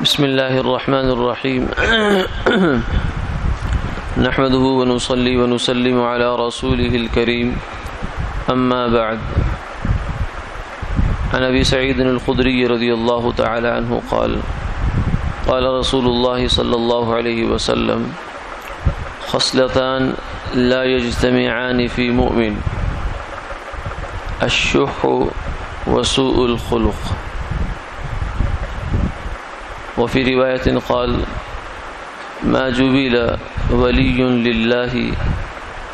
بسم الله الرحمن الرحيم نحمده ونصلي ونسلم على رسوله الكريم أما بعد عن أبي سعيد الخدري رضي الله تعالى عنه قال قال رسول الله صلى الله عليه وسلم خصلتان لا يجتمعان في مؤمن الشح وسوء الخلق وفي رواية قال ما جبل ولي لله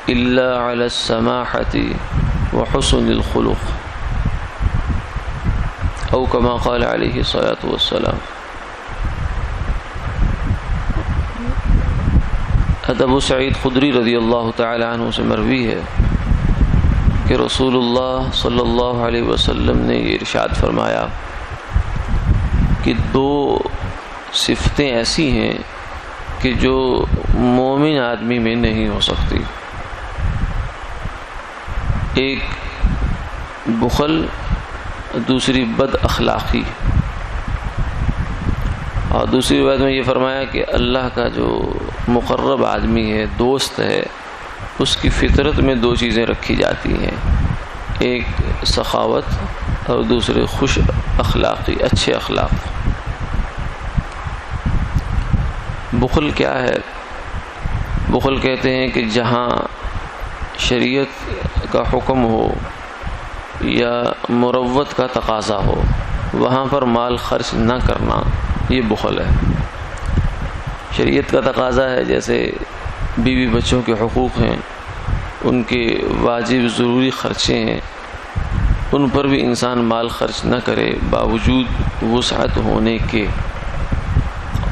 إلا على السماحة وحسن الخلق أو كما قال عليه الصلاة والسلام. ابو سعید خدری رضی اللہ تعالی عنہ سے مروی ہے کہ رسول اللہ صلی اللہ علیہ وسلم نے یہ ارشاد فرمایا کہ دو صفتیں ایسی ہیں کہ جو مومن آدمی میں نہیں ہو سکتی. ایک بخل، دوسری بد اخلاقی. اور دوسری بات میں یہ فرمایا کہ اللہ کا جو مقرب آدمی ہے، دوست ہے، اس کی فطرت میں دو چیزیں رکھی جاتی ہیں، ایک سخاوت اور دوسرے خوش اخلاقی، اچھے اخلاق. بخل کیا ہے؟ بخل کہتے ہیں کہ جہاں شریعت کا حکم ہو یا مروت کا تقاضا ہو وہاں پر مال خرچ نہ کرنا، یہ بخل ہے. شریعت کا تقاضا ہے، جیسے بیوی بچوں کے حقوق ہیں، ان کے واجب ضروری خرچے ہیں، ان پر بھی انسان مال خرچ نہ کرے باوجود وسعت ہونے کے.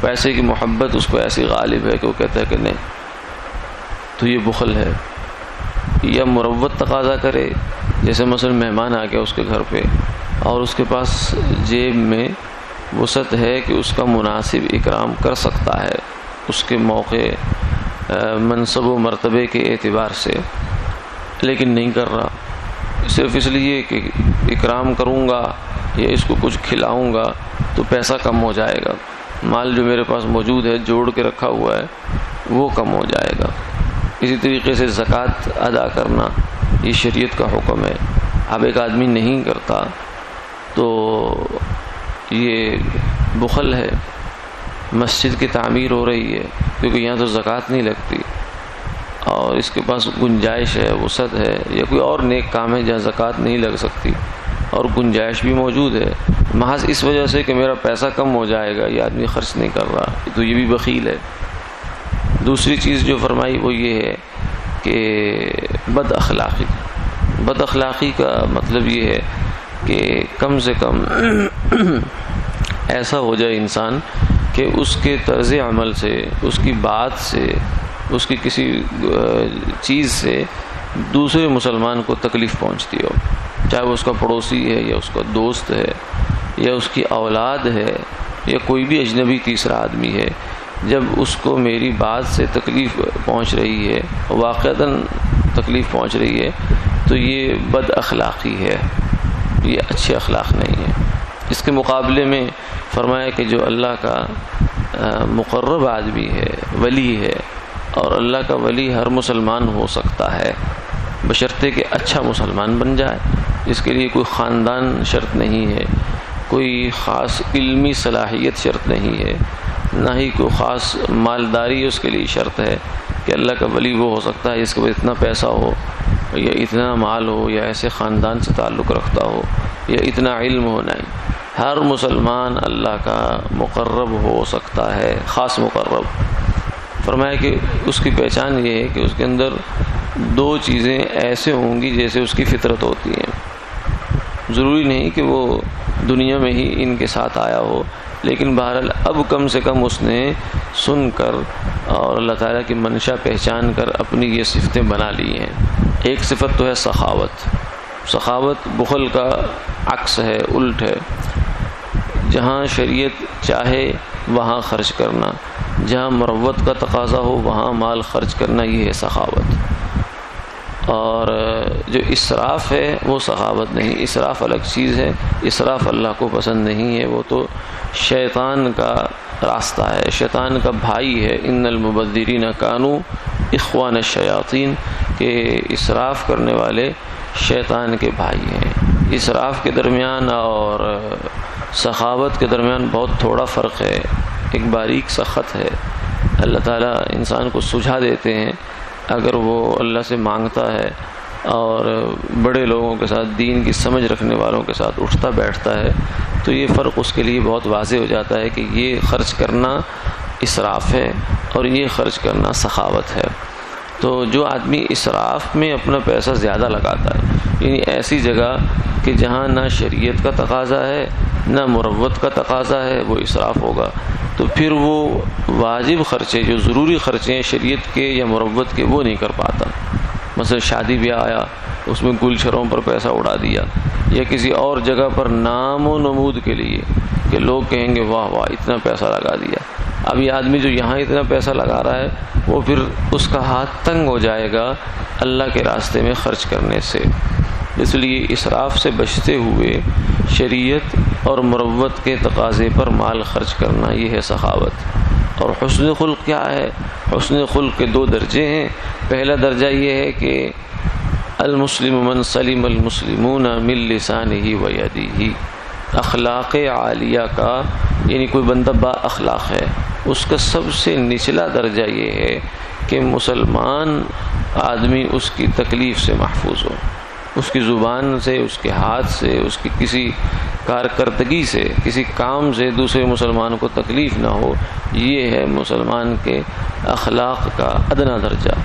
پیسے کی محبت اس کو ایسی غالب ہے کہ وہ کہتا ہے کہ نہیں، تو یہ بخل ہے. یا مروت تقاضا کرے، جیسے مثلا مہمان آ گیا اس کے گھر پہ اور اس کے پاس جیب میں وسعت ہے کہ اس کا مناسب اکرام کر سکتا ہے اس کے موقع، منصب و مرتبے کے اعتبار سے، لیکن نہیں کر رہا صرف اس لیے کہ اکرام کروں گا یا اس کو کچھ کھلاؤں گا تو پیسہ کم ہو جائے گا، مال جو میرے پاس موجود ہے جوڑ کے رکھا ہوا ہے وہ کم ہو جائے گا. اسی طریقے سے زکوٰۃ ادا کرنا یہ شریعت کا حکم ہے. اب ایک آدمی نہیں کرتا تو یہ بخل ہے. مسجد کی تعمیر ہو رہی ہے کیونکہ یہاں تو زکوٰۃ نہیں لگتی اور اس کے پاس گنجائش ہے، وسعت ہے، یا کوئی اور نیک کام ہے جہاں زکوٰۃ نہیں لگ سکتی اور گنجائش بھی موجود ہے، محض اس وجہ سے کہ میرا پیسہ کم ہو جائے گا یہ آدمی خرچ نہیں کر رہا، تو یہ بھی بخیل ہے. دوسری چیز جو فرمائی وہ یہ ہے کہ بد اخلاقی. بد اخلاقی کا مطلب یہ ہے کہ کم سے کم ایسا ہو جائے انسان کہ اس کے طرز عمل سے، اس کی بات سے، اس کی کسی چیز سے دوسرے مسلمان کو تکلیف پہنچتی ہو، چاہے وہ اس کا پڑوسی ہے یا اس کا دوست ہے یا اس کی اولاد ہے یا کوئی بھی اجنبی تیسرا آدمی ہے. جب اس کو میری بات سے تکلیف پہنچ رہی ہے، واقعتاً تکلیف پہنچ رہی ہے، تو یہ بد اخلاقی ہے، یہ اچھے اخلاق نہیں ہے. اس کے مقابلے میں فرمایا کہ جو اللہ کا مقرب آدمی ہے، ولی ہے، اور اللہ کا ولی ہر مسلمان ہو سکتا ہے بشرطے کہ اچھا مسلمان بن جائے. اس کے لیے کوئی خاندان شرط نہیں ہے، کوئی خاص علمی صلاحیت شرط نہیں ہے، نہ ہی کوئی خاص مالداری اس کے لیے شرط ہے کہ اللہ کا ولی وہ ہو سکتا ہے جس کے پاس اتنا پیسہ ہو یا اتنا مال ہو یا ایسے خاندان سے تعلق رکھتا ہو یا اتنا علم ہو. نہیں، ہر مسلمان اللہ کا مقرب ہو سکتا ہے، خاص مقرب. فرمایا کہ اس کی پہچان یہ ہے کہ اس کے اندر دو چیزیں ایسے ہوں گی جیسے اس کی فطرت ہوتی ہیں. ضروری نہیں کہ وہ دنیا میں ہی ان کے ساتھ آیا ہو، لیکن بہرحال اب کم سے کم اس نے سن کر اور اللہ تعالیٰ کی منشا پہچان کر اپنی یہ صفتیں بنا لی ہیں. ایک صفت تو ہے سخاوت. سخاوت بخل کا عکس ہے، الٹ ہے. جہاں شریعت چاہے وہاں خرچ کرنا، جہاں مروت کا تقاضا ہو وہاں مال خرچ کرنا، یہ ہے سخاوت. اور جو اسراف ہے وہ سخاوت نہیں. اسراف الگ چیز ہے، اسراف اللہ کو پسند نہیں ہے، وہ تو شیطان کا راستہ ہے، شیطان کا بھائی ہے۔ ان المبذرین کانوا اخوان الشیاطین، کہ اسراف کرنے والے شیطان کے بھائی ہیں۔ اسراف کے درمیان اور سخاوت کے درمیان بہت تھوڑا فرق ہے، ایک باریک سا خط ہے۔ اللہ تعالیٰ انسان کو سجھا دیتے ہیں، اگر وہ اللہ سے مانگتا ہے اور بڑے لوگوں کے ساتھ، دین کی سمجھ رکھنے والوں کے ساتھ اٹھتا بیٹھتا ہے، تو یہ فرق اس کے لیے بہت واضح ہو جاتا ہے کہ یہ خرچ کرنا اسراف ہے اور یہ خرچ کرنا سخاوت ہے۔ تو جو آدمی اسراف میں اپنا پیسہ زیادہ لگاتا ہے، یعنی ایسی جگہ کہ جہاں نہ شریعت کا تقاضا ہے نہ مروت کا تقاضا ہے، وہ اسراف ہوگا۔ تو پھر وہ واجب خرچے، جو ضروری خرچے ہیں شریعت کے یا مروت کے، وہ نہیں کر پاتا۔ مثلا شادی بیاہ آیا، اس میں گلچھروں پر پیسہ اڑا دیا، یا کسی اور جگہ پر نام و نمود کے لیے کہ لوگ کہیں گے واہ واہ اتنا پیسہ لگا دیا۔ اب یہ آدمی جو یہاں اتنا پیسہ لگا رہا ہے، وہ پھر اس کا ہاتھ تنگ ہو جائے گا اللہ کے راستے میں خرچ کرنے سے۔ اس لیے اسراف سے بچتے ہوئے شریعت اور مروت کے تقاضے پر مال خرچ کرنا، یہ ہے سخاوت۔ اور حسن خلق کیا ہے؟ حسن خلق کے 2 درجے ہیں۔ پہلا درجہ یہ ہے کہ المسلم من سلم المسلمون من لسانہ و یدہ، اخلاق عالیہ کا، یعنی کوئی بندہ با اخلاق ہے، اس کا سب سے نچلا درجہ یہ ہے کہ مسلمان آدمی اس کی تکلیف سے محفوظ ہو، اس کی زبان سے، اس کے ہاتھ سے، اس کی کسی کارکردگی سے، کسی کام سے دوسرے مسلمان کو تکلیف نہ ہو۔ یہ ہے مسلمان کے اخلاق کا ادنا درجہ۔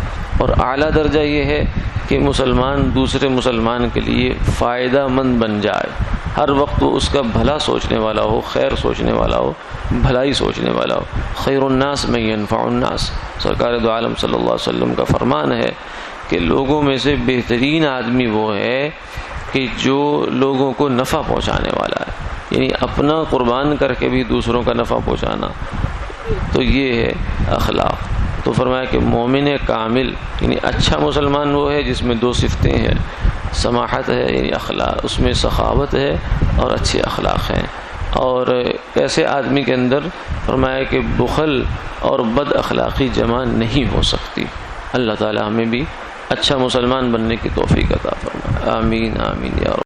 اور اعلیٰ درجہ یہ ہے کہ مسلمان دوسرے مسلمان کے لیے فائدہ مند بن جائے، ہر وقت وہ اس کا بھلا سوچنے والا ہو، خیر سوچنے والا ہو، بھلائی سوچنے والا ہو۔ خیر الناس من ينفع الناس، سرکار دو عالم صلی اللہ علیہ وسلم کا فرمان ہے کہ لوگوں میں سے بہترین آدمی وہ ہے کہ جو لوگوں کو نفع پہنچانے والا ہے، یعنی اپنا قربان کر کے بھی دوسروں کا نفع پہنچانا۔ تو یہ ہے اخلاق۔ تو فرمایا کہ مومن کامل یعنی اچھا مسلمان وہ ہے جس میں 2 صفتیں ہیں، سماحت ہے یعنی اخلاق، اس میں سخاوت ہے اور اچھے اخلاق ہیں۔ اور ایسے آدمی کے اندر فرمایا کہ بخل اور بد اخلاقی جمع نہیں ہو سکتی۔ اللہ تعالی ہمیں بھی اچھا مسلمان بننے کی توفیق عطا فرمائے۔ آمین آمین یا رب۔